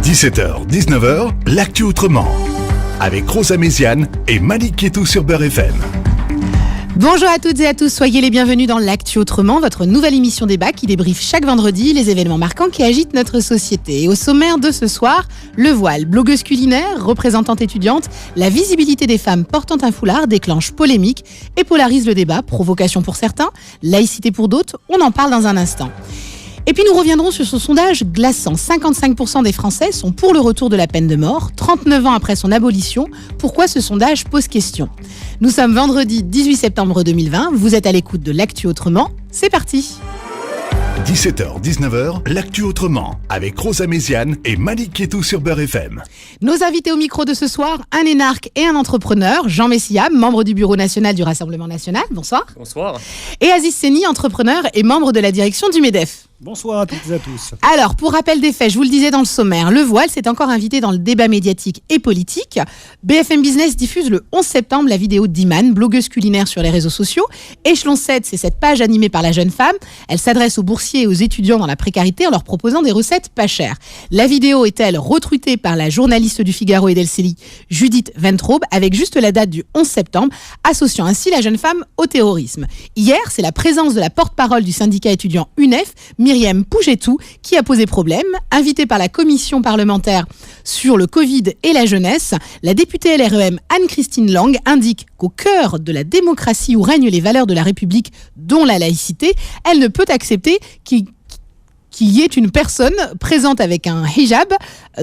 17h, 19h, l'actu autrement. Avec Rosa Méziane et Malik Ketou sur Beurre FM. Bonjour à toutes et à tous, soyez les bienvenus dans l'Actu Autrement, votre nouvelle émission débat qui débriefe chaque vendredi les événements marquants qui agitent notre société. Et au sommaire de ce soir, le voile, blogueuse culinaire, représentante étudiante, la visibilité des femmes portant un foulard déclenche polémique et polarise le débat, provocation pour certains, laïcité pour d'autres, on en parle dans un instant. Et puis nous reviendrons sur ce sondage glaçant. 55% des Français sont pour le retour de la peine de mort, 39 ans après son abolition. Pourquoi ce sondage pose question ? Nous sommes vendredi 18 septembre 2020, vous êtes à l'écoute de l'Actu Autrement, c'est parti. 17h, 19h, l'actu autrement, avec Rosa Méziane et Malik Ketou sur Beurre FM. Nos invités au micro de ce soir, un énarque et un entrepreneur, Jean Messia, membre du bureau national du Rassemblement national, bonsoir. Bonsoir. Et Aziz Seni, entrepreneur et membre de la direction du MEDEF. Bonsoir à toutes et à tous. Alors, pour rappel des faits, je vous le disais dans le sommaire, le voile s'est encore invité dans le débat médiatique et politique. BFM Business diffuse le 11 septembre la vidéo d'Iman, blogueuse culinaire sur les réseaux sociaux. Échelon 7, c'est cette page animée par la jeune femme. Elle s'adresse aux boursiers et aux étudiants dans la précarité en leur proposant des recettes pas chères. La vidéo est-elle retrutée par la journaliste du Figaro et d'LCI, Judith Ventraube, avec juste la date du 11 septembre, associant ainsi la jeune femme au terrorisme. Hier, c'est la présence de la porte-parole du syndicat étudiant UNEF, Myriam Pougetou, qui a posé problème. Invitée par la commission parlementaire sur le Covid et la jeunesse, la députée LREM Anne-Christine Lang indique qu'au cœur de la démocratie où règnent les valeurs de la République, dont la laïcité, elle ne peut accepter qu'il y ait une personne présente avec un hijab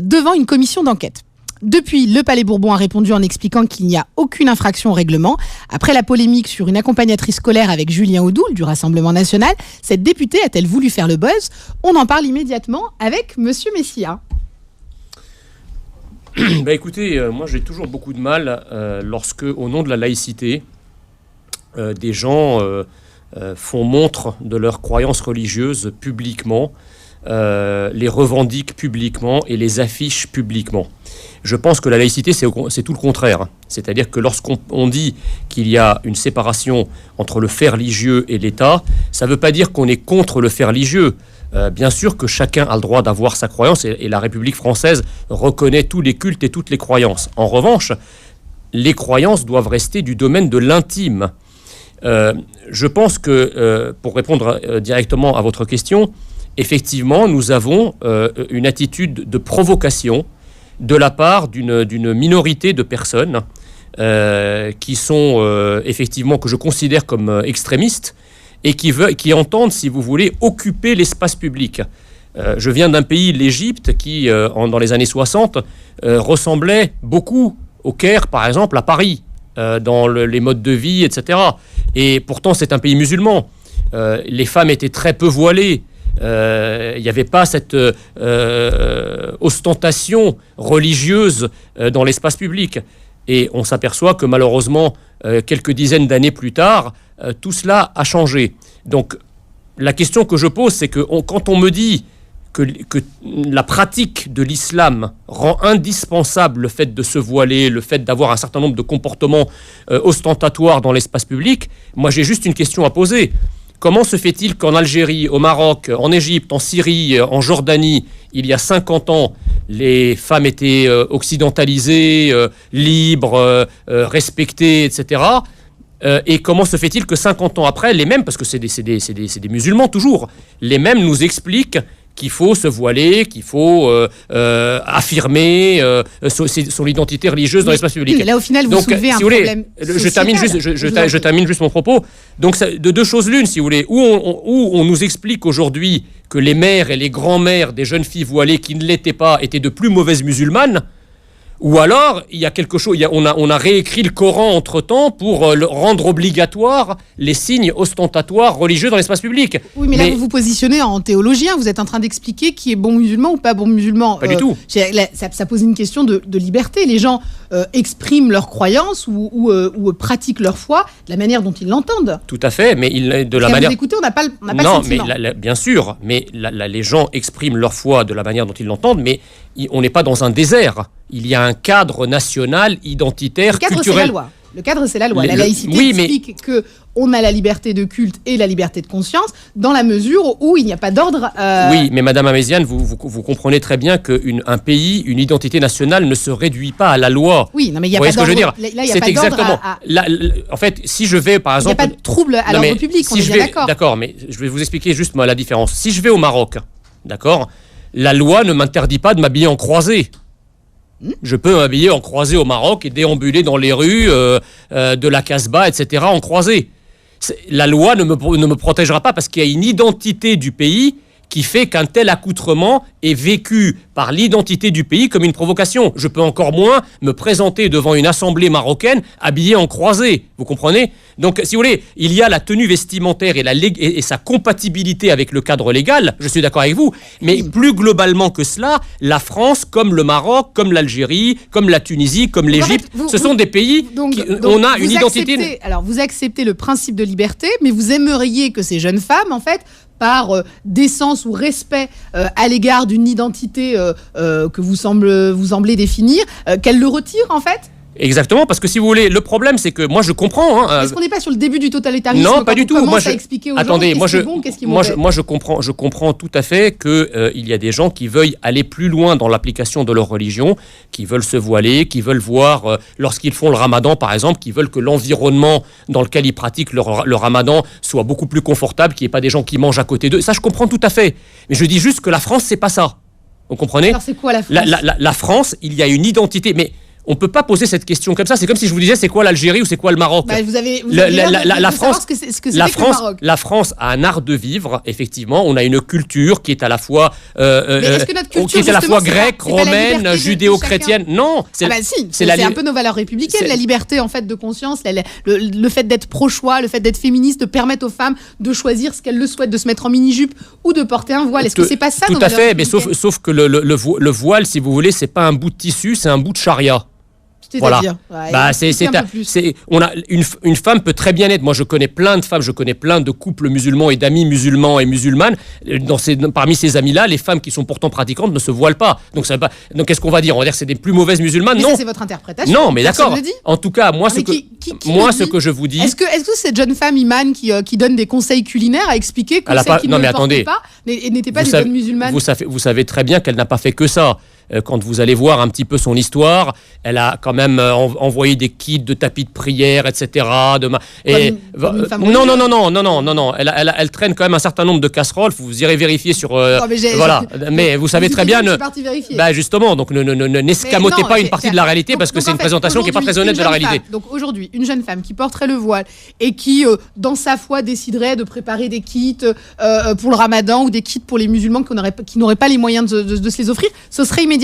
devant une commission d'enquête. Depuis, le Palais Bourbon a répondu en expliquant qu'il n'y a aucune infraction au règlement. Après la polémique sur une accompagnatrice scolaire avec Julien Audoul du Rassemblement national, cette députée a-t-elle voulu faire le buzz ? On en parle immédiatement avec Monsieur Messia. Écoutez, moi j'ai toujours beaucoup de mal lorsque, au nom de la laïcité, des gens font montre de leurs croyances religieuses publiquement, les revendiquent publiquement et les affichent publiquement. Je pense que la laïcité, c'est tout le contraire. C'est-à-dire que lorsqu'on dit qu'il y a une séparation entre le fait religieux et l'État, ça ne veut pas dire qu'on est contre le fait religieux. Bien sûr que chacun a le droit d'avoir sa croyance et la République française reconnaît tous les cultes et toutes les croyances. En revanche, les croyances doivent rester du domaine de l'intime. Je pense que, pour répondre directement à votre question, effectivement, nous avons une attitude de provocation de la part d'une minorité de personnes qui sont effectivement, que je considère comme extrémistes et qui entendent, si vous voulez, occuper l'espace public. Je viens d'un pays, l'Égypte, qui, dans les années 60, ressemblait beaucoup au Caire, par exemple, à Paris, dans les modes de vie, etc. Et pourtant, c'est un pays musulman. Les femmes étaient très peu voilées. Il n'y avait pas cette ostentation religieuse dans l'espace public. Et on s'aperçoit que malheureusement, quelques dizaines d'années plus tard, tout cela a changé. Donc la question que je pose, c'est que quand on me dit que la pratique de l'islam rend indispensable le fait de se voiler, le fait d'avoir un certain nombre de comportements ostentatoires dans l'espace public, moi j'ai juste une question à poser. Comment se fait-il qu'en Algérie, au Maroc, en Égypte, en Syrie, en Jordanie, il y a 50 ans, les femmes étaient occidentalisées, libres, respectées, etc. Et comment se fait-il que 50 ans après, les mêmes, parce que c'est des musulmans toujours, les mêmes nous expliquent qu'il faut se voiler, qu'il faut affirmer son identité religieuse dans l'espace public. Oui, mais là, au final, vous soulevez un problème social. Je termine juste mon propos. Donc, de deux choses l'une, si vous voulez. Où on nous explique aujourd'hui que les mères et les grands-mères des jeunes filles voilées qui ne l'étaient pas étaient de plus mauvaises musulmanes, ou alors, il y a quelque chose, on a réécrit le Coran entre-temps pour rendre obligatoire les signes ostentatoires religieux dans l'espace public. Oui, mais là, vous vous positionnez en théologien. Vous êtes en train d'expliquer qui est bon musulman ou pas bon musulman. Pas du tout. Ça pose une question de liberté. Les gens expriment leurs croyances ou pratiquent leur foi de la manière dont ils l'entendent. Tout à fait, mais de la manière... Vous écoutez, on n'a pas le non, sentiment. Mais bien sûr, mais les gens expriment leur foi de la manière dont ils l'entendent, mais on n'est pas dans un désert. Il y a un cadre national, identitaire, culturel. C'est la loi. Le cadre, c'est la loi. La laïcité explique qu'on a la liberté de culte et la liberté de conscience dans la mesure où il n'y a pas d'ordre. Oui, mais Madame Améziane, vous comprenez très bien qu'un pays, une identité nationale ne se réduit pas à la loi. Oui, non, mais il n'y a pas d'ordre. Vous voyez ce que je veux dire ? Là, il n'y a pas d'ordre. En fait, si je vais, par exemple... Il n'y a pas de trouble à l'ordre public, on est bien d'accord. D'accord, mais je vais vous expliquer juste la différence. Si je vais au Maroc, d'accord, la loi ne m'interdit pas de m'habiller en croisée. Je peux m'habiller en croisée au Maroc et déambuler dans les rues de la Casbah, etc., en croisée. La loi ne me protégera pas parce qu'il y a une identité du pays qui fait qu'un tel accoutrement est vécu par l'identité du pays comme une provocation. Je peux encore moins me présenter devant une assemblée marocaine habillé en croisée. Vous comprenez ? Donc, si vous voulez, il y a la tenue vestimentaire et sa compatibilité avec le cadre légal, je suis d'accord avec vous, mais plus globalement que cela, la France, comme le Maroc, comme l'Algérie, comme la Tunisie, comme l'Égypte, ce sont des pays on a une identité... Alors, vous acceptez le principe de liberté, mais vous aimeriez que ces jeunes femmes, en fait, par décence ou respect à l'égard d'une identité que vous semblez définir, qu'elle le retire, en fait ? Exactement, parce que si vous voulez, le problème c'est que moi je comprends. Est-ce qu'on n'est pas sur le début du totalitarisme ? Non, pas du tout. Moi, attendez, je comprends tout à fait que il y a des gens qui veulent aller plus loin dans l'application de leur religion, qui veulent se voiler, qui veulent voir lorsqu'ils font le Ramadan par exemple, qui veulent que l'environnement dans lequel ils pratiquent le Ramadan soit beaucoup plus confortable, qu'il n'y ait pas des gens qui mangent à côté d'eux. Ça, je comprends tout à fait. Mais je dis juste que la France, c'est pas ça. Vous comprenez ? Alors c'est quoi la France ? La France, il y a une identité, mais on ne peut pas poser cette question comme ça. C'est comme si je vous disais c'est quoi l'Algérie ou c'est quoi le Maroc. La France a un art de vivre, effectivement. On a une culture qui est à la fois, grecque, romaine, judéo-chrétienne. Non, c'est un peu nos valeurs républicaines. La liberté en fait de conscience, le fait d'être pro-choix, le fait d'être féministe, de permettre aux femmes de choisir ce qu'elles le souhaitent, de se mettre en mini-jupe ou de porter un voile. Est-ce que c'est pas ça ? Tout à fait, mais sauf que le voile, si vous voulez, c'est pas un bout de tissu, c'est un bout de charia. Voilà. On a une femme peut très bien être. Moi, je connais plein de femmes, je connais plein de couples musulmans et d'amis musulmans et musulmanes. Parmi ces amis-là, les femmes qui sont pourtant pratiquantes ne se voilent pas. Donc, qu'est-ce qu'on va dire ? On va dire que c'est des plus mauvaises musulmanes ? Mais non, ça, c'est votre interprétation. Non, mais d'accord. En tout cas, moi, ce que je vous dis. Est-ce que cette jeune femme imane qui donne des conseils culinaires a expliqué que celles qui ne le portaient pas n'étaient pas des bonnes musulmanes ? Vous savez très bien qu'elle n'a pas fait que ça. Quand vous allez voir un petit peu son histoire, elle a quand même envoyé des kits de tapis de prière, etc. Non. Elle traîne quand même un certain nombre de casseroles. Vous irez vérifier sur. Voilà. Mais vous savez très bien. Justement, donc n'escamotez pas une partie de la réalité parce que c'est une présentation qui n'est pas très honnête de la réalité. Donc aujourd'hui, une jeune femme qui porterait le voile et qui, dans sa foi, déciderait de préparer des kits pour le Ramadan ou des kits pour les musulmans qui n'auraient pas les moyens de se les offrir, ce serait immédiatement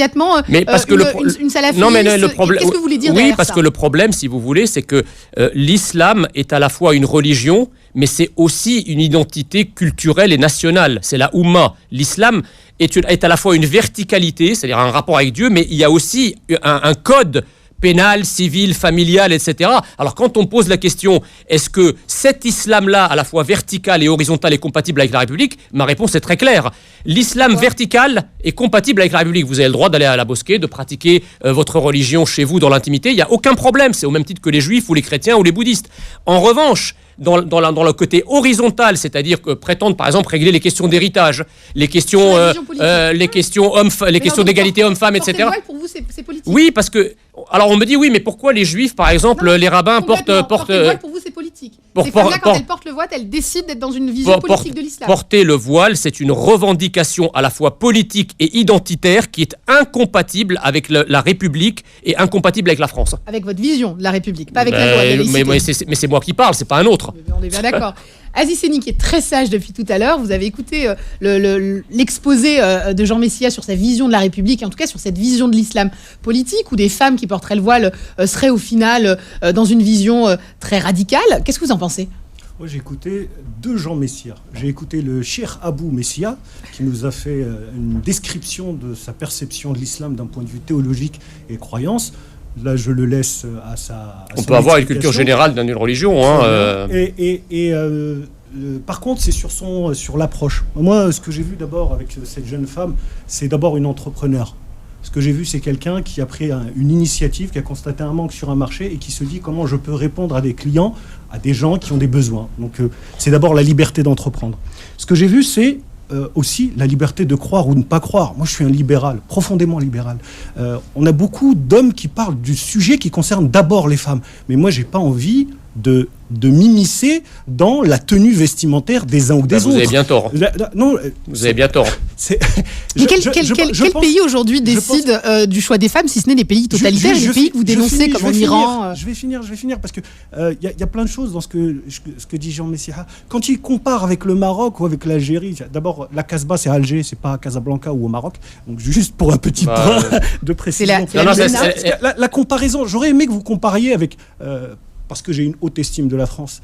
une salafiste. Non, mais le problème. Qu'est-ce que vous voulez dire ? Oui, parce que le problème, si vous voulez, c'est que l'islam est à la fois une religion, mais c'est aussi une identité culturelle et nationale. C'est la Oumma. L'islam est à la fois une verticalité, c'est-à-dire un rapport avec Dieu, mais il y a aussi un code pénal, civil, familial, etc. Alors quand on pose la question, est-ce que cet islam-là, à la fois vertical et horizontal, est compatible avec la République ? Ma réponse est très claire. L'islam vertical est compatible avec la République. Vous avez le droit d'aller à la mosquée, de pratiquer votre religion chez vous dans l'intimité. Il n'y a aucun problème. C'est au même titre que les juifs ou les chrétiens ou les bouddhistes. En revanche, dans le côté horizontal, c'est-à-dire que prétendre par exemple régler les questions d'héritage, les questions d'égalité homme-femme, etc. Voile, pour vous, c'est politique. Oui, parce que alors on me dit oui, mais pourquoi les juifs, par exemple, les rabbins portent le voile pour vous, c'est politique. Ces femmes-là, quand elles portent le voile, elles décident d'être dans une vision politique de l'islam. Porter le voile, c'est une revendication à la fois politique et identitaire qui est incompatible avec la République et incompatible avec la France. Avec votre vision de la République, pas avec la loi de laïcité. Mais c'est moi qui parle, c'est pas un autre. On est bien d'accord. Aziz Seni, qui est très sage depuis tout à l'heure, vous avez écouté l'exposé de Jean Messia sur sa vision de la République, et en tout cas sur cette vision de l'islam politique, où des femmes qui porteraient le voile seraient au final dans une vision très radicale. Qu'est-ce que vous en pensez ? Moi, j'ai écouté deux Jean Messia. J'ai écouté le Cheikh Abou Messia, qui nous a fait une description de sa perception de l'islam d'un point de vue théologique et croyance. Là, je le laisse à sa. On peut avoir une culture générale d'une religion. Par contre, c'est sur l'approche. Moi, ce que j'ai vu d'abord avec cette jeune femme, c'est d'abord une entrepreneure. Ce que j'ai vu, c'est quelqu'un qui a pris une initiative, qui a constaté un manque sur un marché et qui se dit comment je peux répondre à des clients, à des gens qui ont des besoins. Donc c'est d'abord la liberté d'entreprendre. Ce que j'ai vu, c'est aussi la liberté de croire ou de ne pas croire. Moi, je suis un libéral, profondément libéral. On a beaucoup d'hommes qui parlent du sujet qui concerne d'abord les femmes. Mais moi, j'ai pas envie de m'immiscer dans la tenue vestimentaire des uns ou des autres. Vous avez bien tort. Non, vous avez bien tort. Mais quel pays aujourd'hui décide du choix des femmes, si ce n'est les pays totalitaires, les pays que vous dénoncez comme en Iran Je vais finir, parce que y a plein de choses dans ce que dit Jean Messia. Quand il compare avec le Maroc ou avec l'Algérie, d'abord, la Casbah, c'est à Alger, c'est pas à Casablanca ou au Maroc. Donc, juste pour un petit point de précision. La comparaison, j'aurais aimé que vous compariez avec... parce que j'ai une haute estime de la France,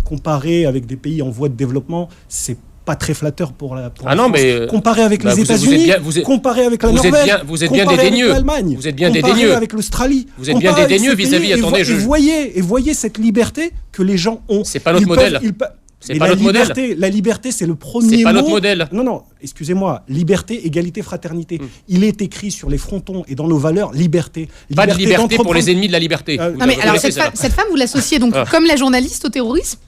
comparé avec des pays en voie de développement, c'est pas très flatteur pour la France. Mais comparé avec les États-Unis, comparé avec la Norvège, vous êtes bien dédaigneux. L'Allemagne, vous êtes bien dédaigneux avec l'Australie. Vous êtes bien dédaigneux vis-à-vis. Attendez, voyez cette liberté que les gens ont. C'est pas notre modèle. C'est pas notre modèle. La liberté, c'est le premier mot. C'est pas notre modèle. Non, excusez-moi. Liberté, égalité, fraternité. Il est écrit sur les frontons et dans nos valeurs, liberté. Pas de liberté pour les ennemis de la liberté. Non, mais alors, cette femme, vous l'associez donc comme la journaliste au terrorisme ?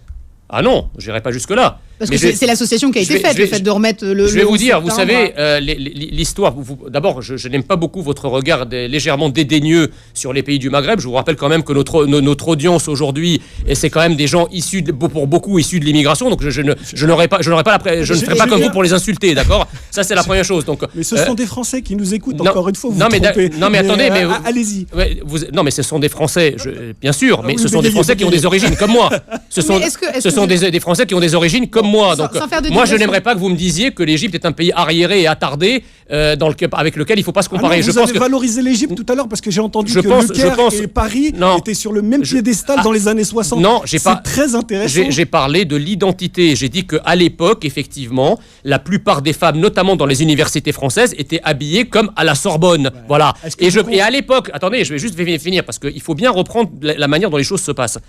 Ah non, j'irai pas jusque-là. Parce que c'est l'association qui a été faite, le fait de remettre le... Je vais vous dire, vous savez, l'histoire... D'abord, je n'aime pas beaucoup votre regard légèrement dédaigneux sur les pays du Maghreb. Je vous rappelle quand même que notre audience aujourd'hui, et c'est quand même des gens issus, pour beaucoup, issus de l'immigration. Donc je ne ferai pas comme vous pour les insulter, d'accord ? Ça, c'est la première chose. Donc, mais ce sont des Français qui nous écoutent, encore une fois, vous trompez. Non, mais attendez, allez-y. Non, mais ce sont des Français, bien sûr, mais ce sont des Français qui ont des origines comme moi. Ce sont des Français qui ont des origines comme moi. Donc, moi, je n'aimerais pas que vous me disiez que l'Égypte est un pays arriéré et attardé avec lequel il ne faut pas se comparer. Vous avez valorisé l'Égypte tout à l'heure parce que j'ai entendu que Le Caire et Paris étaient sur le même piédestal dans les années 60. Non, c'est très intéressant. J'ai parlé de l'identité. J'ai dit qu'à l'époque, effectivement, la plupart des femmes, notamment dans les universités françaises, étaient habillées comme à la Sorbonne. Ouais. Voilà. Et à l'époque, attendez, je vais juste finir parce qu'il faut bien reprendre la manière dont les choses se passent.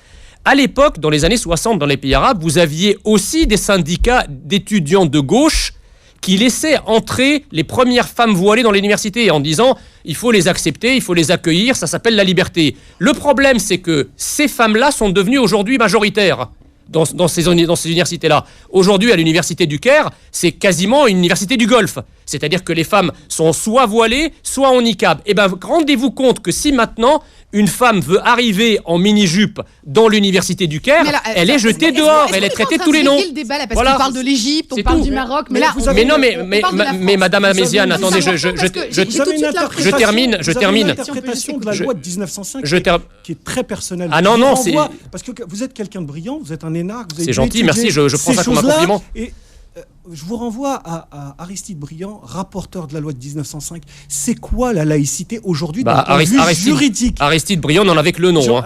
À l'époque, dans les années 60, dans les pays arabes, vous aviez aussi des syndicats d'étudiants de gauche qui laissaient entrer les premières femmes voilées dans l'université en disant « il faut les accepter, il faut les accueillir, ça s'appelle la liberté ». Le problème, c'est que ces femmes-là sont devenues aujourd'hui majoritaires dans ces universités-là. Aujourd'hui, à l'université du Caire, c'est quasiment une université du Golfe. C'est-à-dire que les femmes sont soit voilées, soit en niqab. Eh bien, rendez-vous compte que si maintenant, une femme veut arriver en mini-jupe dans l'université du Caire, elle est jetée dehors, elle est traitée de tous les noms. Le débat, là, parce qu'on parle de l'Égypte, on parle du Maroc, mais là... Mais Madame Améziane, attendez, je termine. L'interprétation de la loi de 1905 qui est très personnelle. Ah non, c'est... Parce que vous êtes quelqu'un de brillant, vous êtes un énarque, vous avez... C'est gentil, merci, je prends ça comme un compliment. Je vous renvoie à Aristide Briand, rapporteur de la loi de 1905. C'est quoi la laïcité aujourd'hui d'un point de vue juridique ? Aristide Briand n'en avait que le nom.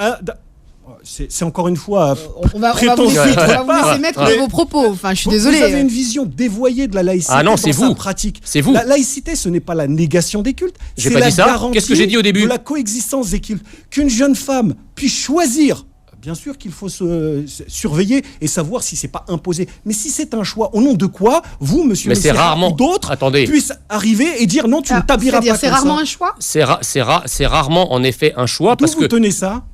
C'est encore une fois on va vous laisser mettre vos propos. Enfin, je suis désolé. Vous avez une vision dévoyée de la laïcité dans sa pratique. C'est vous. La laïcité, ce n'est pas la négation des cultes. J'ai pas dit ça. Qu'est-ce que j'ai dit au début ? De la coexistence des cultes. Qu'une jeune femme puisse choisir. Bien sûr qu'il faut se surveiller et savoir si c'est pas imposé. Mais si c'est un choix, au nom de quoi, vous, monsieur Messia, ou d'autres, puissent arriver et dire non, tu ne t'habilleras pas comme ça. C'est rarement un choix ? C'est rarement en effet un choix. D'où vous tenez ça ?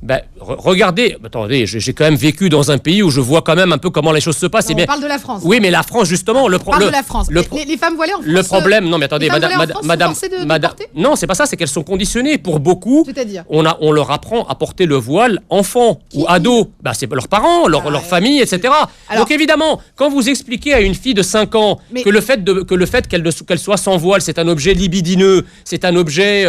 Regardez, attendez, j'ai quand même vécu dans un pays où je vois quand même un peu comment les choses se passent. On parle de la France. Oui, mais la France, justement... On parle de la France. Les femmes voilées en France... Le problème, non mais attendez, madame... Non, c'est pas ça, c'est qu'elles sont conditionnées. Pour beaucoup, c'est-à-dire on leur apprend à porter le voile enfant ou ado. C'est leurs parents, leur famille, etc. Alors, donc évidemment, quand vous expliquez à une fille de 5 ans que le fait qu'elle soit sans voile, c'est un objet libidineux, c'est un objet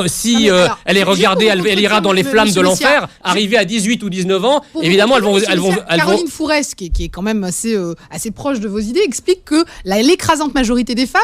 si elle est regardée, elle ira dans les flammes de l'enfer, arrivée à 18 ou 19 ans, évidemment, elles vont... Caroline Fourès, qui est quand même assez proche de vos idées, explique que l'écrasante majorité des femmes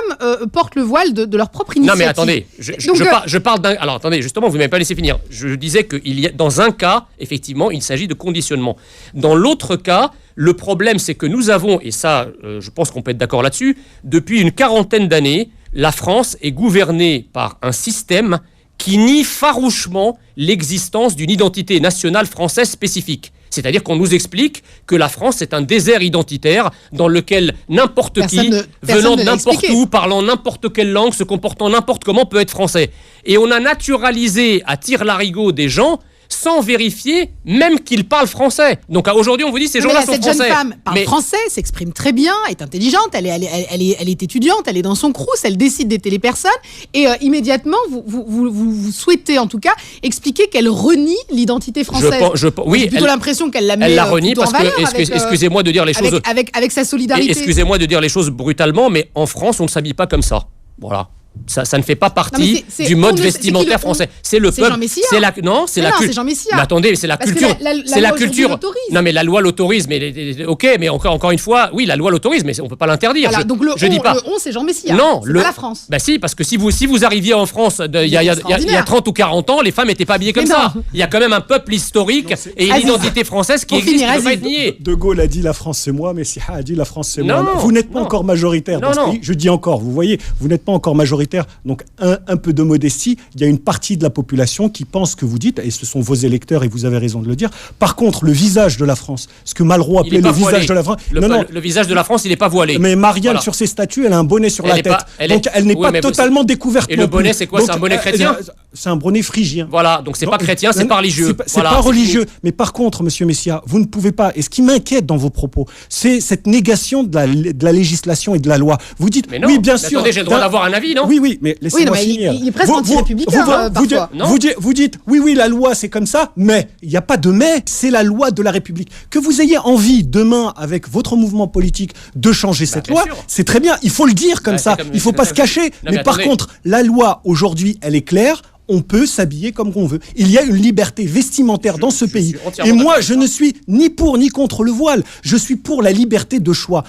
portent le voile de leur propre initiative. Non mais attendez, je parle d'un... Alors attendez, justement, vous ne m'avez pas laissé finir. Je disais qu'il y a, dans un cas, effectivement, il s'agit de conditionnement. Dans l'autre cas, le problème, c'est que nous avons, et ça, je pense qu'on peut être d'accord là-dessus, depuis une quarantaine d'années, la France est gouvernée par un système qui nie farouchement l'existence d'une identité nationale française spécifique. C'est-à-dire qu'on nous explique que la France, c'est un désert identitaire dans lequel n'importe qui, venant de n'importe où, parlant n'importe quelle langue, se comportant n'importe comment, peut être français. Et on a naturalisé à tire-larigot des gens sans vérifier même qu'ils parlent français. Donc aujourd'hui, on vous dit ces gens-là sont français. Cette jeune femme parle français, s'exprime très bien, est intelligente, elle est étudiante, elle est dans son crous, elle décide d'aider les personnes, et immédiatement, vous souhaitez en tout cas expliquer qu'elle renie l'identité française. Oui, j'ai plutôt l'impression qu'elle la met. Elle la renie parce que, excusez-moi de dire les choses... Avec sa solidarité. Excusez-moi de dire les choses brutalement, mais en France, on ne s'habille pas comme ça. Voilà. Ça ne fait pas partie du mode vestimentaire français. C'est le peuple. C'est la culture. C'est Jean Messia. Mais attendez, c'est la culture. C'est la culture. Non, mais la loi l'autorise. Mais ok, mais encore une fois, oui, la loi l'autorise, mais on peut pas l'interdire. Voilà, donc le on, c'est Jean Messia. Non, c'est pas la France. Bah si, parce que si vous arriviez en France il y a 30 ou 40 ans, les femmes n'étaient pas habillées comme ça. Il y a quand même un peuple historique et une identité française qui existe, qui ne peut pas être niée. De Gaulle a dit la France c'est moi, Messia a dit la France c'est moi. Vous n'êtes pas encore majoritaire dans ce pays. Je dis encore, vous voyez, vous n'êtes pas encore majoritaire. Donc un peu de modestie, il y a une partie de la population qui pense que vous dites, et ce sont vos électeurs et vous avez raison de le dire. Par contre, le visage de la France, ce que Malraux appelait le visage de la France... Le visage de la France, il n'est pas voilé. Mais Marianne, sur ses statues, elle a un bonnet sur la tête. Donc elle n'est pas totalement découverte. Et le bonnet, c'est quoi? C'est un bonnet chrétien? C'est un bonnet phrygien. Voilà, donc c'est pas chrétien, c'est pas religieux. C'est pas religieux. Mais par contre, monsieur Messia, vous ne pouvez pas, et ce qui m'inquiète dans vos propos, c'est cette négation de la législation et de la loi. Vous dites, oui, bien sûr... Attendez, j'ai le droit d'avoir un avis, non? Oui, mais laissez-moi finir. Il est presque anti-républicain, parfois. Vous dites, oui, la loi, c'est comme ça, mais il n'y a pas de mais, c'est la loi de la République. Que vous ayez envie, demain, avec votre mouvement politique, de changer cette loi, c'est très bien, il faut le dire comme ça, il ne faut pas se cacher. Mais par contre, la loi, aujourd'hui, elle est claire. On peut s'habiller comme on veut. Il y a une liberté vestimentaire dans ce pays. Et moi, je ne suis ni pour ni contre le voile. Je suis pour la liberté de choix.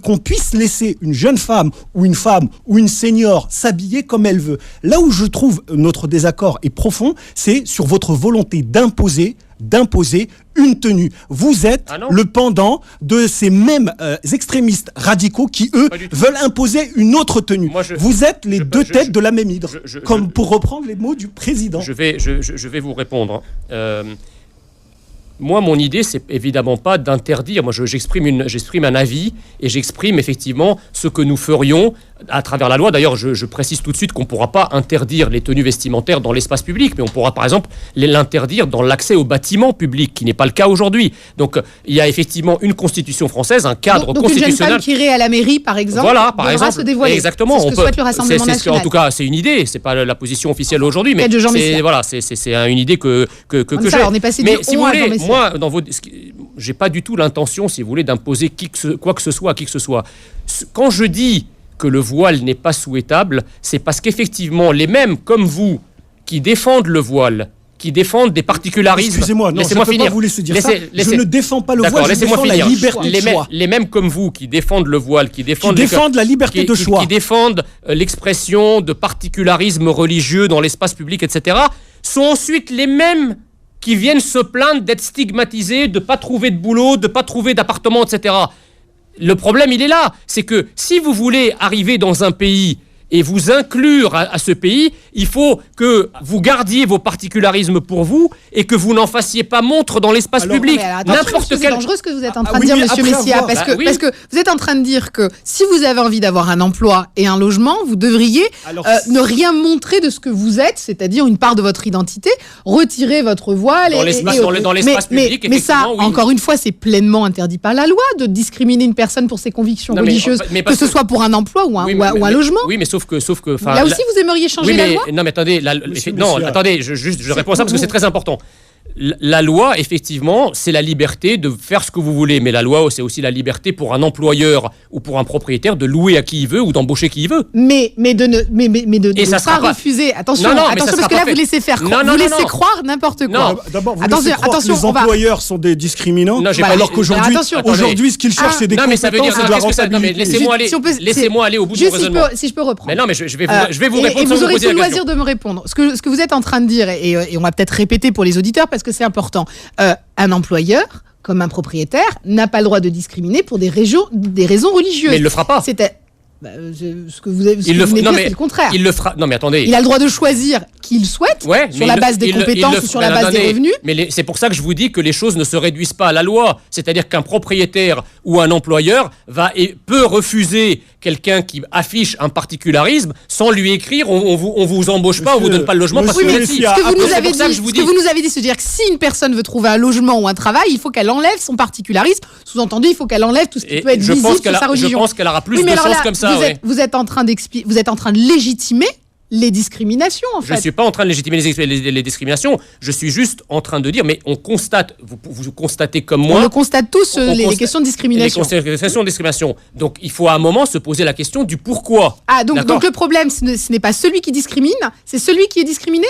Qu'on puisse laisser une jeune femme ou une senior s'habiller comme elle veut. Là où je trouve notre désaccord est profond, c'est sur votre volonté d'imposer une tenue. Vous êtes le pendant de ces mêmes extrémistes radicaux qui, eux, veulent imposer une autre tenue. Vous êtes les deux têtes de la même hydre, comme pour reprendre les mots du président. Je vais vous répondre. Moi, mon idée, c'est évidemment pas d'interdire. Moi, j'exprime un avis et j'exprime effectivement ce que nous ferions à travers la loi. D'ailleurs, je précise tout de suite qu'on ne pourra pas interdire les tenues vestimentaires dans l'espace public, mais on pourra par exemple l'interdire dans l'accès aux bâtiments publics, qui n'est pas le cas aujourd'hui. Donc, il y a effectivement une constitution française, un cadre constitutionnel. Une jeune femme qui irait à la mairie, par exemple, devra se dévoiler. Exactement. C'est ce que souhaite le Rassemblement national. En tout cas, c'est une idée. C'est pas la position officielle aujourd'hui, mais c'est une idée que j'ai. Alors, on est passé du si vous voulez, moi, j'ai pas du tout l'intention, si vous voulez, d'imposer quoi que ce soit à qui que ce soit. Quand je dis que le voile n'est pas souhaitable, c'est parce qu'effectivement, les mêmes comme vous qui défendent le voile, qui défendent des particularismes... Excusez-moi, non, laissez-moi finir. Pas vous laisser dire ça. Je ne défends pas le voile, je défends la liberté de choix. Les mêmes comme vous qui défendent le voile, qui défendent la liberté de choix, qui défendent l'expression de particularisme religieux dans l'espace public, etc., sont ensuite les mêmes qui viennent se plaindre d'être stigmatisés, de ne pas trouver de boulot, de ne pas trouver d'appartement, etc. Le problème, il est là. C'est que si vous voulez arriver dans un pays et vous inclure à ce pays, il faut que vous gardiez vos particularismes pour vous et que vous n'en fassiez pas montre dans l'espace public. C'est dangereux ce que vous êtes en train de dire, monsieur Messia, parce que vous êtes en train de dire que si vous avez envie d'avoir un emploi et un logement, vous devriez ne rien montrer de ce que vous êtes, c'est-à-dire une part de votre identité, retirer votre voile. Dans l'espace public, mais ça, encore une fois, c'est pleinement interdit par la loi de discriminer une personne pour ses convictions religieuses, que ce soit pour un emploi ou un logement. Oui, mais sauf que là aussi, vous aimeriez changer la loi? Non, mais attendez, je réponds à ça parce que c'est très important. La loi, effectivement, c'est la liberté de faire ce que vous voulez, mais la loi, c'est aussi la liberté pour un employeur ou pour un propriétaire de louer à qui il veut ou d'embaucher qui il veut. Mais de ne pas refuser. Attention, parce que là, vous laissez faire croire. Vous laissez croire n'importe quoi. D'abord, vous laissez croire que les employeurs sont des discriminants, alors qu'aujourd'hui, ce qu'ils cherchent, c'est des compétences et de la rentabilité. Laissez-moi aller au bout du raisonnement. Si je peux reprendre. Mais non, mais je vais vous répondre. Et vous aurez tout le loisir de me répondre. Ce que vous êtes en train de dire, et on va peut-être répéter pour les auditeurs, parce que c'est important. Un employeur, comme un propriétaire, n'a pas le droit de discriminer pour des raisons religieuses. Mais il ne le fera pas. Ce que vous venez de dire, c'est le contraire. Il le fera. Non, mais attendez. Il a le droit de choisir qui il souhaite, sur la base des compétences ou sur la base des revenus. Mais c'est pour ça que je vous dis que les choses ne se réduisent pas à la loi. C'est-à-dire qu'un propriétaire ou un employeur peut refuser quelqu'un qui affiche un particularisme sans lui écrire on vous embauche pas, on vous donne pas le logement parce que vous êtes ici. Ce que vous nous avez dit, c'est-à-dire que si une personne veut trouver un logement ou un travail, il faut qu'elle enlève son particularisme. Sous-entendu, il faut qu'elle enlève tout ce qui peut être visible sur sa religion. Je pense qu'elle aura plus de sens comme ça. Vous êtes en train de légitimer les discriminations, en fait. Je ne suis pas en train de légitimer les discriminations. Je suis juste en train de dire, mais on constate, vous constatez comme moi... On le constate tous, les questions de discrimination. Les questions de discrimination. Donc, il faut à un moment se poser la question du pourquoi. Donc le problème, ce n'est pas celui qui discrimine, c'est celui qui est discriminé.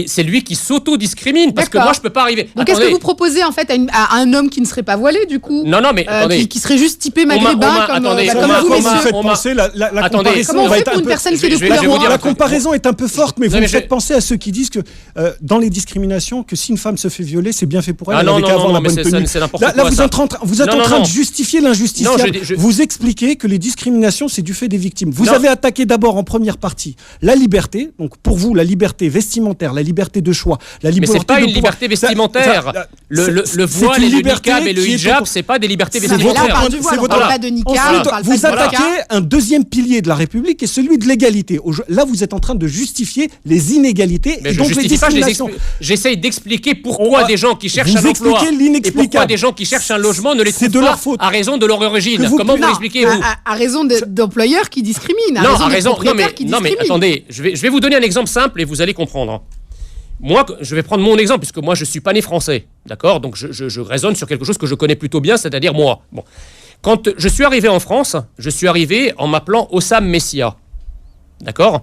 C'est lui qui s'auto-discrimine, parce que moi, je ne peux pas arriver... Donc, qu'est-ce que vous proposez, en fait, à un homme qui ne serait pas voilé, du coup? Non, mais attendez. Qui serait juste typé maghrébin, comme vous, messieurs. Faites penser, la comparaison... Comment on fait pour une personne qui est de couleur noire? La comparaison est un peu forte, mais vous me faites penser à ceux qui disent que dans les discriminations, que si une femme se fait violer, c'est bien fait pour elle. Elle avait qu'à avoir la bonne tenue. Là, vous êtes en train de justifier l'injustifiable. Vous expliquez que les discriminations, c'est du fait des victimes. Vous avez attaqué d'abord en première partie la liberté. Donc pour vous, la liberté vestimentaire, la liberté de choix, la liberté. Mais c'est pas une liberté vestimentaire. Le voile et le niqab et le hijab, c'est pas des libertés vestimentaires. Là, on parle du voile, on parle pas de niqab. Vous attaquez un deuxième pilier de la République, qui est celui de l'égalité. Là, vous êtes en train de justifier les inégalités et donc les discriminations. J'essaye d'expliquer pourquoi des gens qui cherchent un emploi et pourquoi des gens qui cherchent un logement ne les trouvent pas à raison de leur origine. Comment vous l'expliquez-vous? À raison d'employeurs qui discriminent, à raison de propriétaires qui discriminent. Non mais attendez, je vais vous donner un exemple simple et vous allez comprendre. Moi, je vais prendre mon exemple puisque moi je suis pas né français, d'accord? Donc je raisonne sur quelque chose que je connais plutôt bien, c'est-à-dire moi. Bon. Quand je suis arrivé en France, je suis arrivé en m'appelant Hossam Messia, d'accord?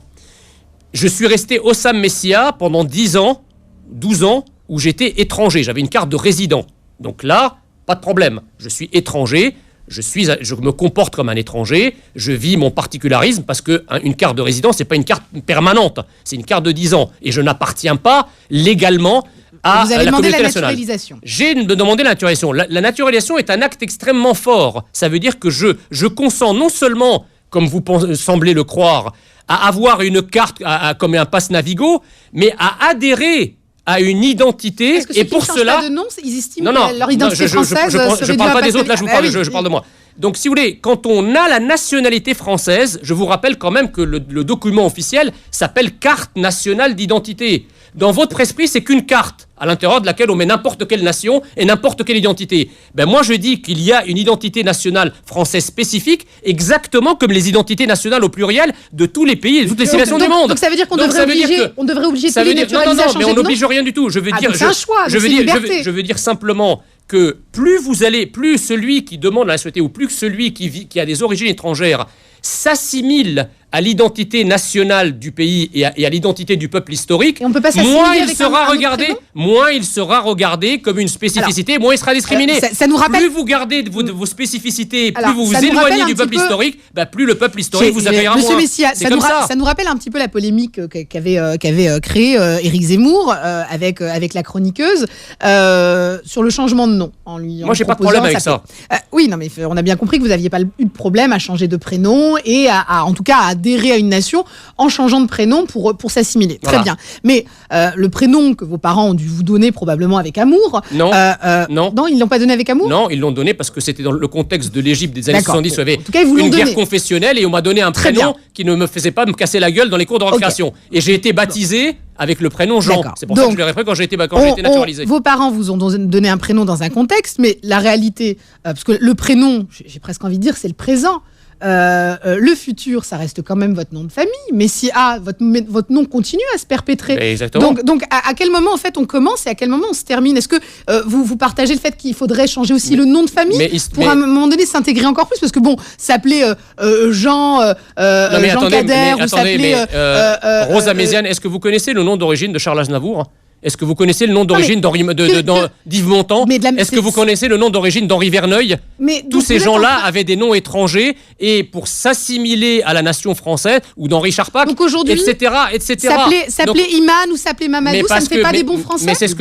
Je suis resté Hossam Messia pendant 10 ans, 12 ans, où j'étais étranger. J'avais une carte de résident. Donc là, pas de problème. Je suis étranger, je me comporte comme un étranger, je vis mon particularisme parce qu'une carte de résident, c'est pas une carte permanente. C'est une carte de 10 ans. Et je n'appartiens pas légalement à vous avez la demandé communauté la nationale. naturalisation. J'ai demandé la naturalisation. La naturalisation est un acte extrêmement fort. Ça veut dire que je consens non seulement, comme vous semblez le croire, à avoir une carte comme un passe Navigo, mais à adhérer à une identité. Est-ce que ceux et pour qui cela, pas de nom, ils estiment que leur identité française je parle pas des autres. Là, je parle de moi. Donc, si vous voulez, quand on a la nationalité française, je vous rappelle quand même que le document officiel s'appelle carte nationale d'identité. Dans votre esprit, c'est qu'une carte à l'intérieur de laquelle on met n'importe quelle nation et n'importe quelle identité. Moi, je dis qu'il y a une identité nationale française spécifique, exactement comme les identités nationales au pluriel de tous les pays et de toutes les civilisations du monde. Donc ça veut dire qu'on devrait obliger tous les naturalisés à changer de nom. Mais on n'oblige rien du tout. Je veux dire, c'est un choix, c'est une liberté. Je veux dire simplement que plus celui qui demande la nationalité ou plus celui qui a des origines étrangères s'assimile à l'identité nationale du pays et à l'identité du peuple historique, moins il sera regardé comme une spécificité, moins il sera discriminé. Ça nous rappelle... Plus vous gardez vos spécificités, plus vous vous éloignez du peuple historique, plus le peuple historique vous accueillera moins. Monsieur Messia, ça nous rappelle un petit peu la polémique qu'avait créée Éric Zemmour avec la chroniqueuse sur le changement de nom. Moi, j'ai pas de problème avec ça. Oui, non, mais on a bien compris que vous n'aviez pas eu de problème à changer de prénom et en tout cas à adhérer à une nation en changeant de prénom pour s'assimiler. Voilà. Très bien. Mais le prénom que vos parents ont dû vous donner probablement avec amour... Non, ils ne l'ont pas donné avec amour? Non, ils l'ont donné parce que c'était dans le contexte de l'Égypte des années 70. Il y avait une guerre confessionnelle et on m'a donné un prénom qui ne me faisait pas me casser la gueule dans les cours de récréation. Et j'ai été baptisé avec le prénom Jean. C'est pour ça que je l'ai repris quand j'ai été naturalisé. Vos parents vous ont donné un prénom dans un contexte, mais la réalité... parce que le prénom, j'ai presque envie de dire, c'est le présent. Le futur, ça reste quand même votre nom de famille, mais si votre nom continue à se perpétrer. Exactement. Donc à quel moment en fait on commence et à quel moment on se termine? Est-ce que vous partagez le fait qu'il faudrait changer aussi le nom de famille pour à un moment donné s'intégrer encore plus? Parce que s'appeler Jean Cader ou s'appeler Rosa Méziane, est-ce que vous connaissez le nom d'origine de Charles Aznavour? Est-ce que vous connaissez le nom d'origine d'Yves Montand? Est-ce que vous connaissez le nom d'origine d'Henri Verneuil? Tous ces gens-là avaient des noms étrangers et pour s'assimiler à la nation française ou d'Henri Charpak, etc. S'appeler Iman ou s'appeler Mamadou, ça ne fait pas des bons Français. Mais c'est ce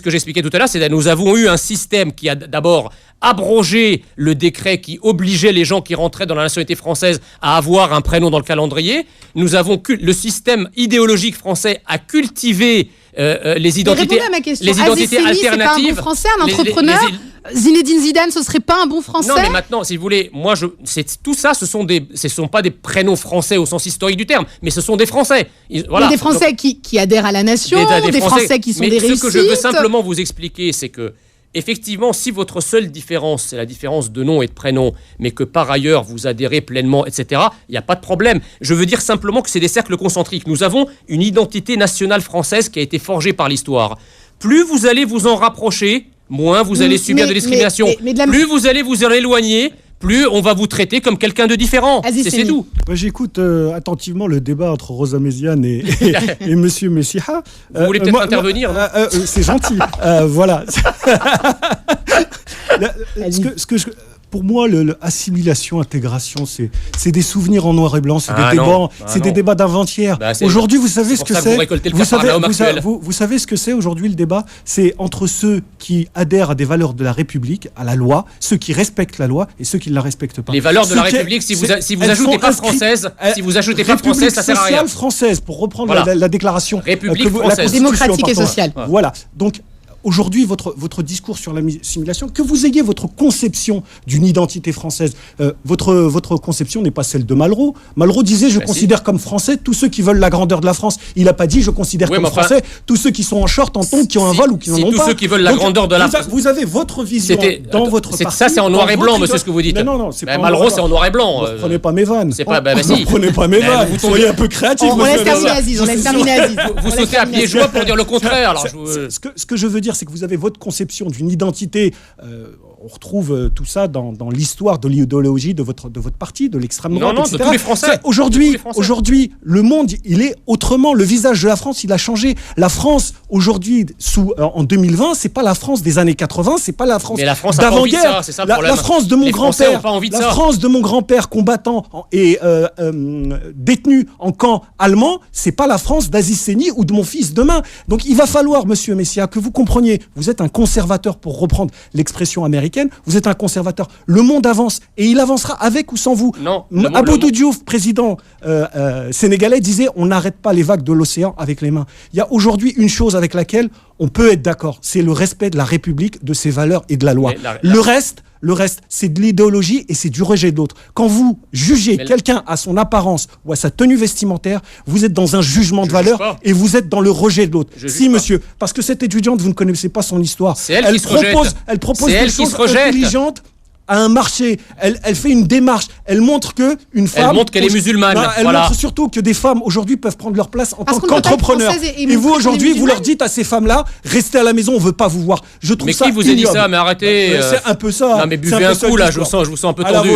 que j'expliquais tout à l'heure, c'est que nous avons eu un système qui a d'abord abrogé le décret qui obligeait les gens qui rentraient dans la nationalité française à avoir un prénom dans le calendrier. Le système idéologique français a cultivé les identités, les identités alternatives. C'est pas un bon français, un entrepreneur. Zinedine Zidane, ce serait pas un bon français? Non, mais maintenant, si vous voulez, tout ça, ce sont pas des prénoms français au sens historique du terme, mais ce sont des Français. Voilà. Mais des Français qui adhèrent à la nation, des Français qui sont des réussites. Ce que je veux simplement vous expliquer, c'est que effectivement, si votre seule différence, c'est la différence de nom et de prénom, mais que par ailleurs vous adhérez pleinement, etc., il n'y a pas de problème. Je veux dire simplement que c'est des cercles concentriques. Nous avons une identité nationale française qui a été forgée par l'histoire. Plus vous allez vous en rapprocher, moins vous allez subir de discrimination. Plus vous allez vous en éloigner, plus on va vous traiter comme quelqu'un de différent. C'est tout. J'écoute attentivement le débat entre Rosa Méziane et Monsieur Messiha. Vous voulez peut-être intervenir? C'est gentil. Voilà. Pour moi, assimilation, intégration, c'est des souvenirs en noir et blanc, c'est des débats d'avant-hier. Aujourd'hui, vous savez ce que c'est. Vous savez ce que c'est aujourd'hui le débat? C'est entre ceux qui adhèrent à des valeurs de la République, à la loi, ceux qui respectent la loi et ceux qui ne la respectent pas. Les valeurs de la République, si vous ajoutez pas française, ça sert à rien. Sociale française, pour reprendre la déclaration. République française. Démocratique et sociale. Voilà. Donc, aujourd'hui, votre discours sur l'assimilation, que vous ayez votre conception d'une identité française, votre conception n'est pas celle de Malraux. Malraux disait, je considère comme français tous ceux qui veulent la grandeur de la France. Il n'a pas dit, je considère comme français tous ceux qui sont en short, en tongs, qui ont un vol ou qui n'en ont pas. Tous ceux qui veulent la grandeur de la France. Vous avez votre vision dans votre parti. Ça, c'est en noir et blanc, monsieur, ce que vous dites. Non, c'est pas Malraux, c'est en noir et blanc. Ne prenez pas mes vannes. Ne prenez pas mes vannes. Vous soyez un peu créatif. On laisse terminer Aziz. Vous sautez à pieds joints pour dire le contraire. Ce que je veux dire, c'est que vous avez votre conception d'une identité. On retrouve tout ça dans l'histoire de l'idéologie de votre parti, de l'extrême droite, etc. De tous les Français. Aujourd'hui, le monde, il est autrement. Le visage de la France, il a changé. La France, aujourd'hui, en 2020, c'est pas la France des années 80, c'est pas la France d'avant-guerre. La France de mon grand-père, France de mon grand-père combattant et détenu en camp allemand, c'est pas la France d'Aziz Seni ou de mon fils demain. Donc il va falloir, monsieur Messia, que vous compreniez, vous êtes un conservateur, pour reprendre l'expression américaine, vous êtes un conservateur. Le monde avance et il avancera avec ou sans vous. Abdou Diouf, président sénégalais, disait on n'arrête pas les vagues de l'océan avec les mains. Il y a aujourd'hui une chose avec laquelle on peut être d'accord, c'est le respect de la République, de ses valeurs et de la loi. Le reste, c'est de l'idéologie et c'est du rejet de l'autre. Quand vous jugez quelqu'un à son apparence ou à sa tenue vestimentaire, vous êtes dans un jugement de valeur et vous êtes dans le rejet de l'autre. Monsieur, parce que cette étudiante, vous ne connaissez pas son histoire. Elle propose des choses intelligentes à un marché, elle fait une démarche, elle montre qu'une femme... Elle montre qu'elle est musulmane. Elle montre surtout que des femmes aujourd'hui peuvent prendre leur place en tant qu'entrepreneurs. Et vous aujourd'hui, vous leur dites à ces femmes-là, restez à la maison, on veut pas vous voir. Je trouve ça ignoble. Mais qui vous a dit ça? Mais arrêtez. C'est un peu ça. Non mais buvez un coup là, je vous sens un peu tendu.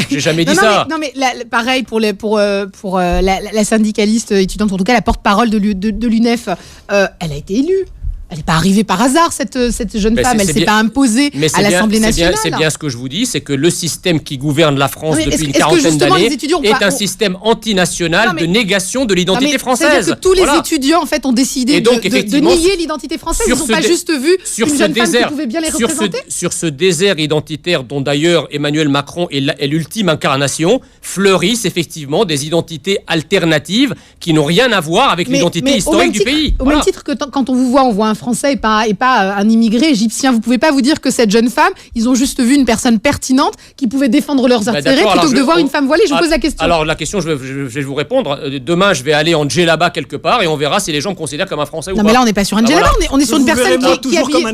J'ai jamais dit ça. Non mais pareil pour la syndicaliste étudiante, en tout cas la porte-parole de l'UNEF, elle a été élue. Elle n'est pas arrivée par hasard, cette jeune femme. Elle ne s'est pas imposée à l'Assemblée nationale. C'est bien ce que je vous dis, c'est que le système qui gouverne la France depuis une quarantaine d'années est un système antinational de négation de l'identité française. C'est-à-dire que tous les étudiants en fait, ont décidé de nier l'identité française. Ils n'ont pas juste vu une jeune femme qui pouvait bien les représenter. Sur ce désert identitaire dont d'ailleurs Emmanuel Macron est l'ultime incarnation, fleurissent effectivement des identités alternatives qui n'ont rien à voir avec l'identité historique du pays. Au même titre que quand on vous voit, on voit un Français et pas un immigré égyptien. Vous pouvez pas vous dire que cette jeune femme, ils ont juste vu une personne pertinente qui pouvait défendre leurs intérêts plutôt que de voir une femme voilée. Je vous pose la question. Alors la question, je vais vous répondre. Demain, je vais aller en djellaba quelque part et on verra si les gens me considèrent comme un Français ou pas. Non mais là, on n'est pas sur un djellaba, on est sur une personne qui est habillée.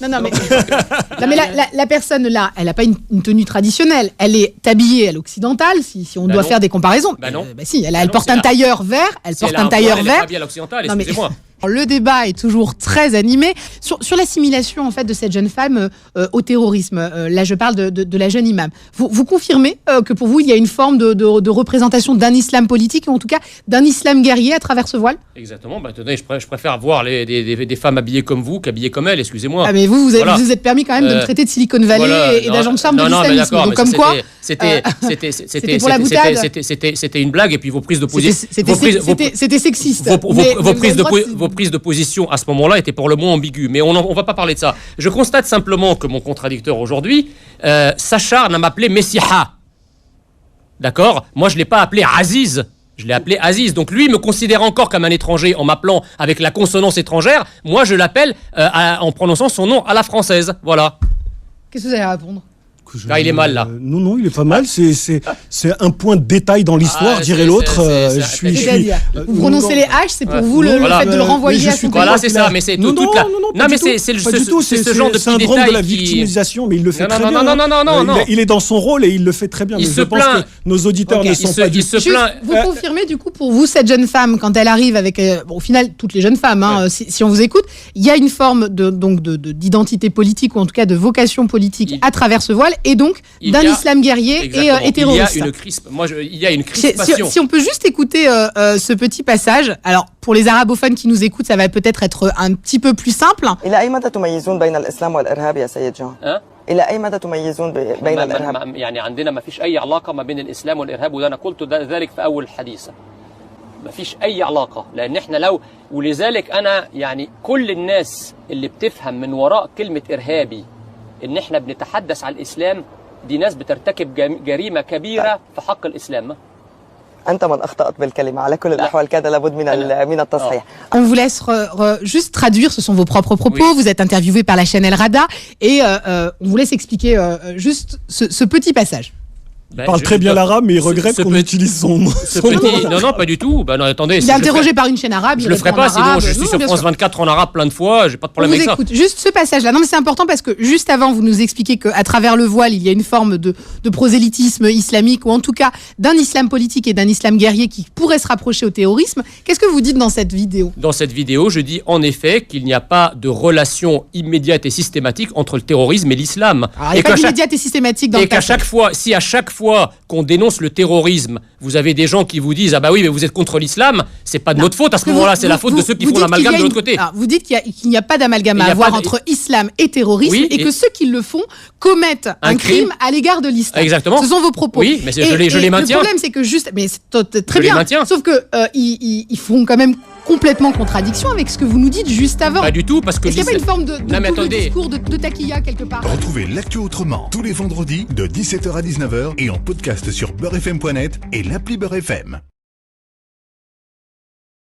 Non mais la personne là, elle n'a pas une tenue traditionnelle. Elle est habillée à l'occidentale, si on doit faire des comparaisons. Non. Si, elle porte un tailleur vert. Elle porte un tailleur vert. Elle est habillée à l'occidentale, excusez-moi. Le débat est toujours très animé sur l'assimilation en fait de cette jeune femme au terrorisme. Là, je parle de la jeune imam. Vous confirmez que pour vous, il y a une forme de représentation d'un islam politique, ou en tout cas d'un islam guerrier à travers ce voile? Exactement. Tenez, je préfère voir des femmes habillées comme vous qu'habillées comme elles, excusez-moi. Ah, mais vous vous êtes permis quand même de me traiter de Silicon Valley et d'agent de charme de l'islamisme. Donc comme quoi, c'était pour la boutade. C'était une blague, et puis vos prises de position... C'était sexiste. Vos prises de position à ce moment-là étaient pour le moins ambiguës. Mais on va pas parler de ça. Je constate simplement que mon contradicteur aujourd'hui s'acharne à m'appeler Messiha. D'accord? Moi, je l'ai pas appelé Aziz. Je l'ai appelé Aziz. Donc lui me considère encore comme un étranger en m'appelant avec la consonance étrangère. Moi, je l'appelle en prononçant son nom à la française. Voilà. Qu'est-ce que vous allez répondre? Il est mal là. Non, il est pas mal. C'est un point de détail dans l'histoire, dirait l'autre. Vous prononcez les H, c'est pour vous le fait de le renvoyer à son pays. Voilà, c'est ça. Mais c'est toute la. Non, mais c'est ce genre de petit détail de la victimisation, mais il le fait très bien. Non. Il est dans son rôle et il le fait très bien. Il se plaint. Nos auditeurs ne sont pas du tout. Vous confirmez du coup pour vous cette jeune femme quand elle arrive avec, au final toutes les jeunes femmes, si on vous écoute, il y a une forme d'identité politique ou en tout cas de vocation politique à travers ce voile. Et donc d'un islam guerrier et terroriste. Il y a une crispation. Si on peut juste écouter ce petit passage. Alors pour les arabophones qui nous écoutent, ça va peut-être être un petit peu plus simple. إلى أي مدى تميزون بين الإسلام والإرهاب يا سيد جون؟ إلى أي مدى تميزون بين الإرهاب؟ يعني عندنا ما فيش أي علاقة ما بين الإسلام والإرهاب، وده أنا قلت ذلك في أول الحديث. ما فيش أي علاقة، لأن إحنا ولذلك أنا يعني كل الناس اللي بتفهم من وراء كلمة إرهابي إن إحنا بنتحدث عن الإسلام، دي ناس بترتكب جريمة كبيرة في حق الإسلام. أنت من أخطأت بالكلمة على كل الأحوال كان لابد من التصحيح. On vous laisse juste traduire, ce sont vos propres propos, oui. Vous êtes interviewé par la chaîne El Rada et on vous laisse expliquer juste ce petit passage. Il parle très bien l'arabe, mais il regrette qu'on utilise son nom. Non, pas du tout. Non, attendez. Il est interrogé par une chaîne arabe. Je le ferai pas, sinon je suis sur France 24 en arabe plein de fois. J'ai pas de problème avec ça. Écoute, juste ce passage-là. Non, mais c'est important parce que juste avant, vous nous expliquez qu'à travers le voile, il y a une forme de prosélytisme islamique ou en tout cas d'un islam politique et d'un islam guerrier qui pourrait se rapprocher au terrorisme. Qu'est-ce que vous dites dans cette vidéo? Dans cette vidéo, je dis en effet qu'il n'y a pas de relation immédiate et systématique entre le terrorisme et l'islam. Il n'y a pas d'immédiate et systématique dans le cas. Et à chaque fois qu'on dénonce le terrorisme, vous avez des gens qui vous disent « Ah bah oui, mais vous êtes contre l'islam », c'est pas de notre faute à ce moment-là, c'est la faute de ceux qui font l'amalgame de l'autre côté. Vous dites qu'il n'y a pas d'amalgame à avoir entre islam et terrorisme et que ceux qui le font commettent un crime à l'égard de l'islam. Exactement. Ce sont vos propos. Oui, mais je les maintiens. Le problème, c'est que mais c'est très bien. Sauf que ils font quand même complètement contradiction avec ce que vous nous dites juste avant. Pas du tout, parce que... Est-ce qu'il n'y a pas une forme de discours de taquilla quelque part? Retrouvez l'actu autrement tous les vendredis de 17h à 19h et en podcast sur beurrefm.net et l'appli Beurrefm.